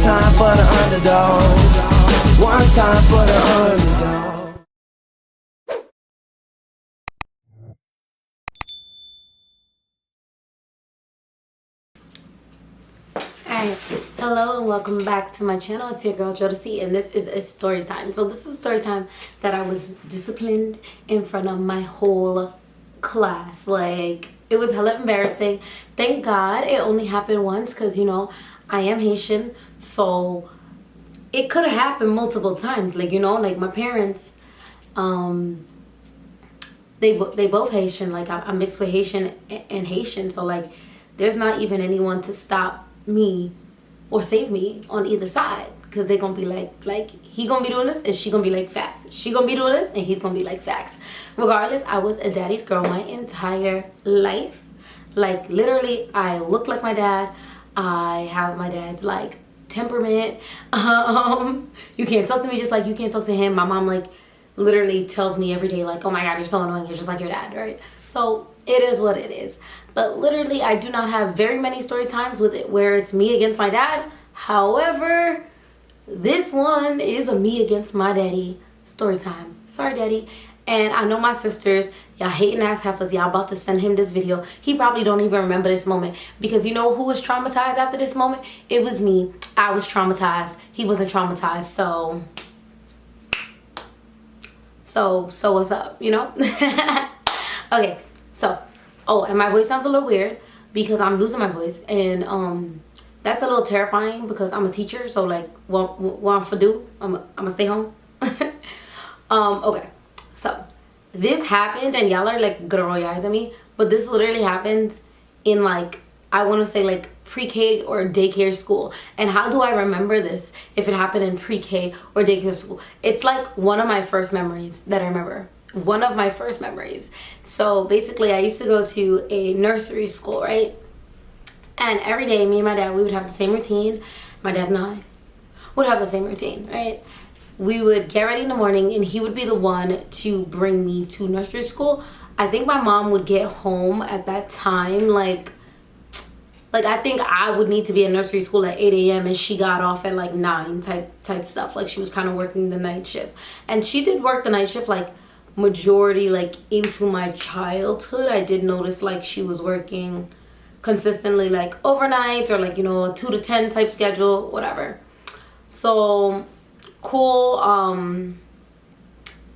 time for the underdog. One time for the underdog. Alright, hello and welcome back to my channel. It's your girl Jodesssy, and this is a story time. So this is a story time that I was disciplined in front of my whole class. Like, it was hella embarrassing. Thank God it only happened once, because, you know, I am Haitian, so it could have happened multiple times. Like, you know, like my parents, they both Haitian. Like, I'm mixed with Haitian and Haitian, so like there's not even anyone to stop me or save me on either side, because they gonna be like he gonna be doing this and she gonna be like facts, she gonna be doing this and he's gonna be like facts. Regardless, I was a daddy's girl my entire life. Like, literally, I look like my dad. I have my dad's like temperament. You can't talk to me just like you can't talk to him. My mom like literally tells me every day, like, oh my god, you're so annoying, you're just like your dad, right? So it is what it is. But literally, I do not have very many story times with it where it's me against my dad. However, this one is a me against my daddy story time. Sorry, daddy. And I know my sisters, y'all hating ass heifers, y'all about to send him this video. He probably don't even remember this moment, because you know who was traumatized after this moment? It was me. I was traumatized. He wasn't traumatized. So what's up, you know? Okay, so, oh, and my voice sounds a little weird because I'm losing my voice, and that's a little terrifying because I'm a teacher, so like what I'm for do, I'm gonna stay home. Okay, so this happened, and y'all are like gonna roll your eyes at me, but this literally happened in like, I want to say like pre-K or daycare school. And how do I remember this if it happened in pre-K or daycare school? It's like one of my first memories that I remember. One of my first memories. So basically, I used to go to a nursery school, right? And every day, me and my dad, we would have the same routine. My dad and I would have the same routine, right? We would get ready in the morning, and he would be the one to bring me to nursery school. I think my mom would get home at that time, like I think I would need to be in nursery school at 8 a.m. and she got off at like 9 type stuff. Like, she was kind of working the night shift. And she did work the night shift like majority like into my childhood. I did notice like she was working consistently like overnight, or like, you know, a 2 to 10 type schedule, whatever. So cool.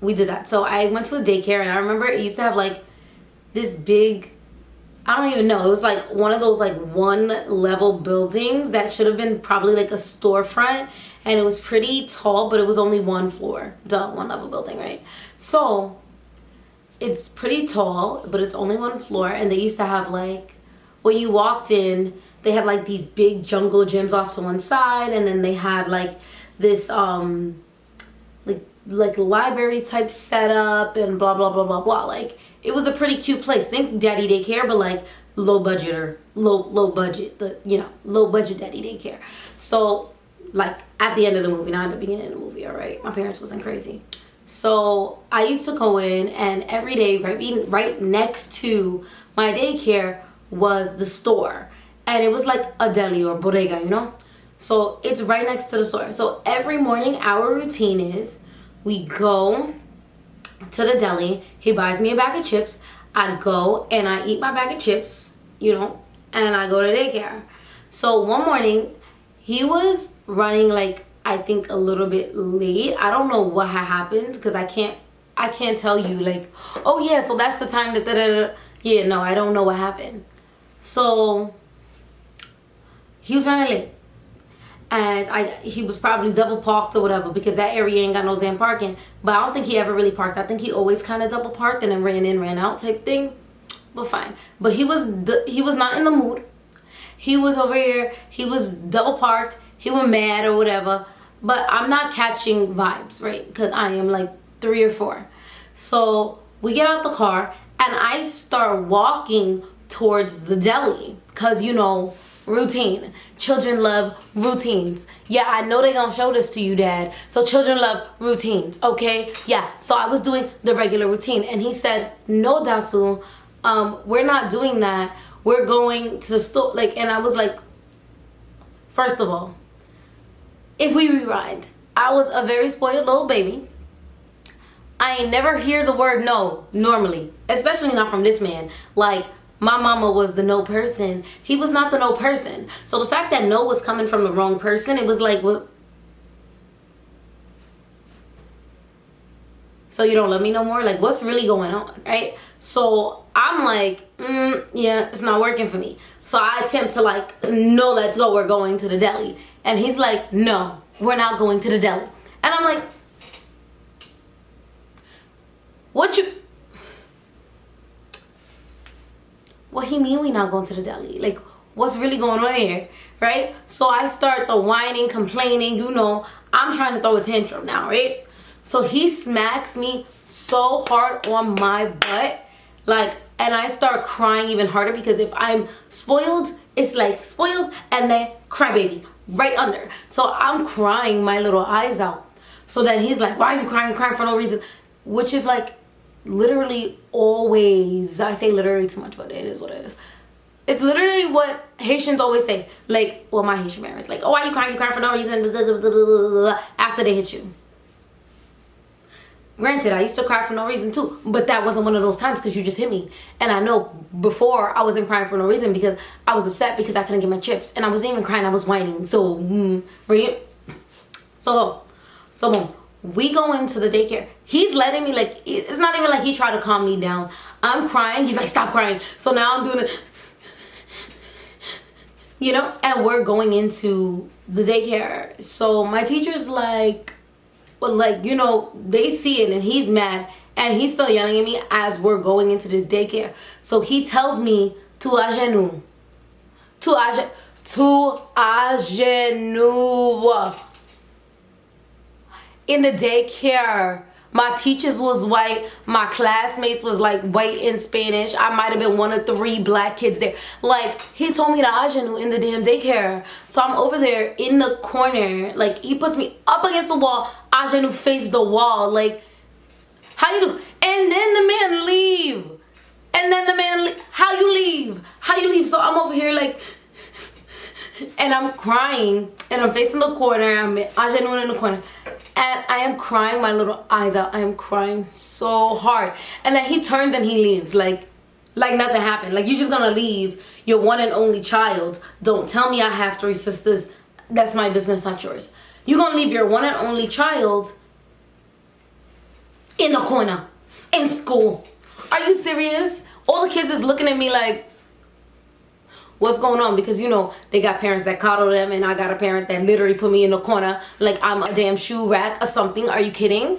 We did that. So I went to a daycare, and I remember it used to have like this big, I don't even know, it was like one of those like one level buildings that should have been probably like a storefront, and it was pretty tall, but it was only one floor. Duh, one level building, right? So it's pretty tall, but it's only one floor, and they used to have like, when you walked in, they had like these big jungle gyms off to one side, and then they had like this like library type setup and blah blah blah blah blah. Like, it was a pretty cute place. Think daddy daycare, but like low budget, or low budget, low budget daddy daycare. So like at the end of the movie, not at the beginning of the movie, all right? My parents wasn't crazy. So I used to go in, and every day right next to my daycare was the store, and it was like a deli or bodega, you know? So it's right next to the store. So every morning our routine is we go to the deli, he buys me a bag of chips, I go and I eat my bag of chips, you know, and I go to daycare. So one morning he was running like, I think a little bit late. I don't know what had happened, because I can't tell you like, oh yeah, so that's the time that yeah, no, I don't know what happened. So he was running late, and he was probably double parked or whatever, because that area ain't got no damn parking. But I don't think he ever really parked. I think he always kind of double parked and then ran in, ran out type thing. But fine. But he was not in the mood. He was over here, he was double parked, he was mad or whatever. But I'm not catching vibes, right? Because I am like 3 or 4. So we get out the car, and I start walking towards the deli, because, you know, routine. Children love routines. Yeah, I know they gonna show this to you, Dad. So children love routines, okay? Yeah, so I was doing the regular routine, and he said, no, Dasu, we're not doing that. We're going to the store. Like, and I was like, first of all, if we rewind, I was a very spoiled little baby. I ain't never hear the word no normally, especially not from this man. Like, my mama was the no person. He was not the no person. So the fact that no was coming from the wrong person, it was like, what? So you don't love me no more? Like, what's really going on, right? So I'm like, yeah, it's not working for me. So I attempt to like, no, let's go, we're going to the deli. And he's like, no, we're not going to the deli. And I'm like, what he mean we not going to the deli? Like, what's really going on here, right? So I start the whining, complaining, you know, I'm trying to throw a tantrum now, right? So he smacks me so hard on my butt, like, and I start crying even harder because if I'm spoiled, it's like spoiled and then crybaby right under. So I'm crying my little eyes out. So then he's like, why are you crying? Crying for no reason. Which is like literally always, I say literally too much, but it is what it is. It's literally what Haitians always say. Like, well, my Haitian parents, like, oh, why are you crying? You crying for no reason, blah, blah, blah, blah, blah, after they hit you. Granted, I used to cry for no reason too, but that wasn't one of those times because you just hit me. And I know before I wasn't crying for no reason because I was upset because I couldn't get my chips. And I wasn't even crying, I was whining. So, right? So boom. We go into the daycare. He's letting me, like, it's not even like he tried to calm me down. I'm crying. He's like, stop crying. So now I'm doing it, you know, and we're going into the daycare. So my teacher's like, well, like, you know, they see it and he's mad and he's still yelling at me as we're going into this daycare. So he tells me to à genoux. To à genoux. In the daycare, my teachers was white, my classmates was like white and Spanish. I might have been one of 3 black kids there. Like, he told me to à genoux in the damn daycare. So I'm over there in the corner, like, he puts me up against the wall, à genoux face the wall, like, how you do? And then the man leave. And then the man, how you leave? How you leave? So I'm over here like, and I'm crying, and I'm facing the corner, I'm à genoux in the corner. And I am crying my little eyes out. I am crying so hard. And then he turns and he leaves. Like nothing happened. Like, you're just gonna leave your one and only child. Don't tell me I have 3 sisters. That's my business, not yours. You're gonna leave your one and only child in the corner, in school. Are you serious? All the kids is looking at me like, what's going on? Because, you know, they got parents that coddle them, and I got a parent that literally put me in the corner like I'm a damn shoe rack or something. Are you kidding?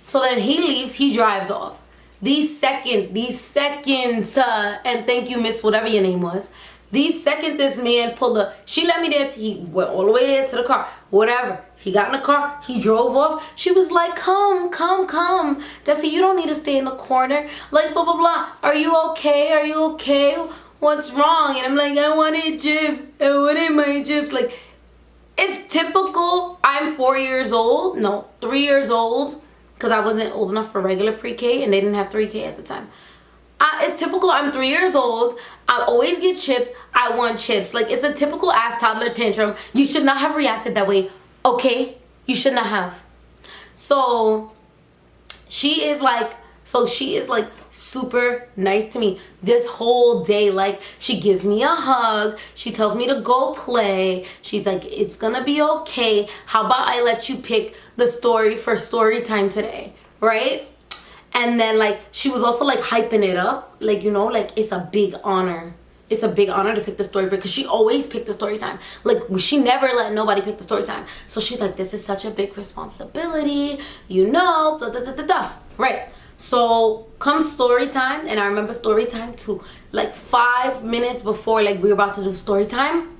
So then he leaves, he drives off. These seconds, and thank you, miss, whatever your name was. These seconds this man pulled up. She let me there. He went all the way there to the car. Whatever. He got in the car. He drove off. She was like, come. Dessy, you don't need to stay in the corner. Like, blah, blah, blah. Are you okay? Are you okay? What's wrong? And I'm like, I wanted chips. I wanted my chips. Like, it's typical. I'm 4 years old. No, 3 years old. Because I wasn't old enough for regular pre-K. And they didn't have 3K at the time. It's typical. I'm 3 years old. I always get chips. I want chips. Like, it's a typical ass toddler tantrum. You should not have reacted that way. Okay? You should not have. So she is like super nice to me this whole day. Like, she gives me a hug. She tells me to go play. She's like, it's gonna be okay. How about I let you pick the story for story time today, right? And then, like, she was also like hyping it up, like, you know, like, it's a big honor. It's a big honor to pick the story for, because she always picked the story time. Like, she never let nobody pick the story time. So she's like, this is such a big responsibility, you know, da da da da da. Right. So comes story time, and I remember story time too. Like 5 minutes before, like, we were about to do story time,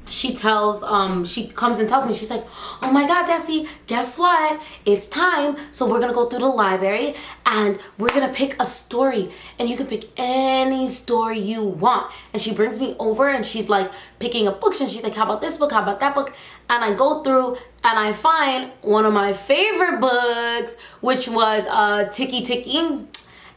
she comes and tells me, she's like, oh my god, Dessy, guess what? It's time. So we're gonna go through the library and we're gonna pick a story, and you can pick any story you want. And she brings me over and she's like picking a book, and she's like, how about this book? How about that book? And I go through and I find one of my favorite books, which was Tiki Tiki.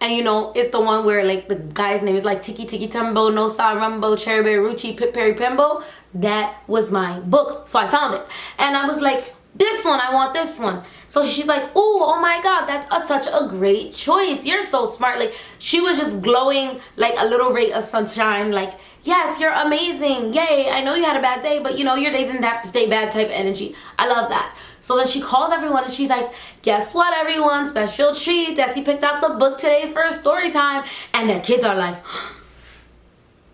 And you know, it's the one where like the guy's name is like Tiki Tiki Tembo, No Sa Rumbo, Cherry Berry Ruchi, Pip Perry Pimbo. That was my book. So I found it. And I was like, this one, I want this one. So she's like, ooh, oh my God, that's such a great choice. You're so smart. Like, she was just glowing like a little ray of sunshine. Like, yes, you're amazing. Yay, I know you had a bad day, but you know, your day didn't have to stay bad type energy. I love that. So then she calls everyone and she's like, guess what, everyone? Special treat. Desi picked out the book today for story time. And the kids are like,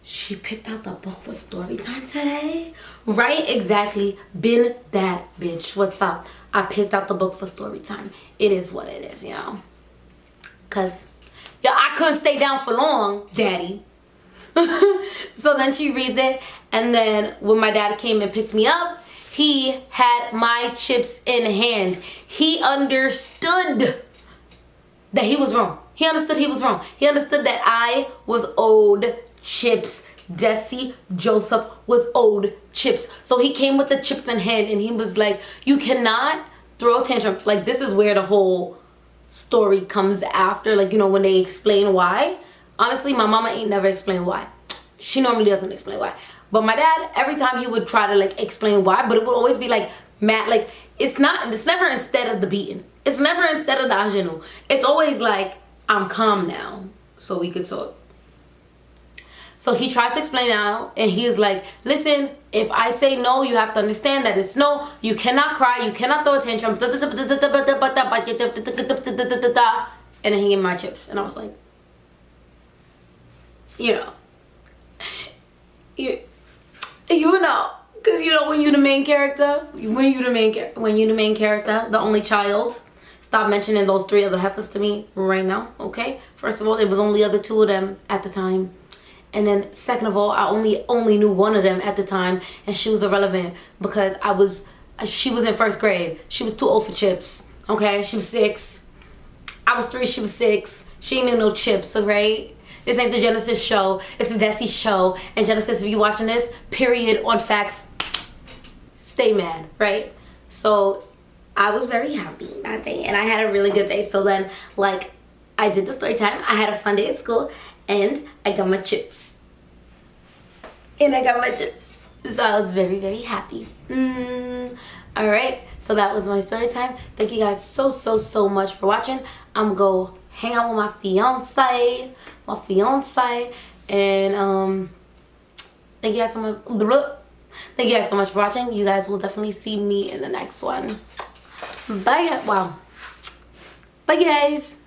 she picked out the book for story time today? Right? Exactly. Been that bitch. What's up? I picked out the book for story time. It is what it is, you know. Cause I couldn't stay down for long, daddy. So then she reads it, and then when my dad came and picked me up, he had my chips in hand. He understood that he was wrong. He understood he was wrong. He understood that I was owed chips. Desi Joseph was owed chips. So he came with the chips in hand and he was like, you cannot throw a tantrum. Like, this is where the whole story comes after, like, you know, when they explain why. Honestly, my mama ain't never explained why. She normally doesn't explain why. But my dad, every time he would try to like explain why, but it would always be like mad. Like, it's never instead of the beating. It's never instead of the agenu. It's always like, I'm calm now so we could talk. So he tries to explain now, and he's like, listen, if I say no, you have to understand that it's no. You cannot cry. You cannot throw a tantrum. And then he gave me my chips. And I was like, you know. You know. Because, you know, when you're the main character, the only child, stop mentioning those 3 other heifers to me right now, okay? First of all, there was only other 2 of them at the time. And then second of all, I only knew one of them at the time, and she was irrelevant because she was in 1st grade. She was too old for chips, okay? She was 6. I was 3, she was 6. She ain't knew no chips, right? This ain't the Genesis show. It's the Desi show. And Genesis, if you watching this, period, on facts, stay mad, right? So I was very happy that day, and I had a really good day. So then, like, I did the story time. I had a fun day at school. And I got my chips. So I was very, very happy. Alright, so that was my story time. Thank you guys so much for watching. I'm going to hang out with my fiance. And thank you guys so much. Thank you guys so much for watching. You guys will definitely see me in the next one. Bye. Wow. Bye, guys.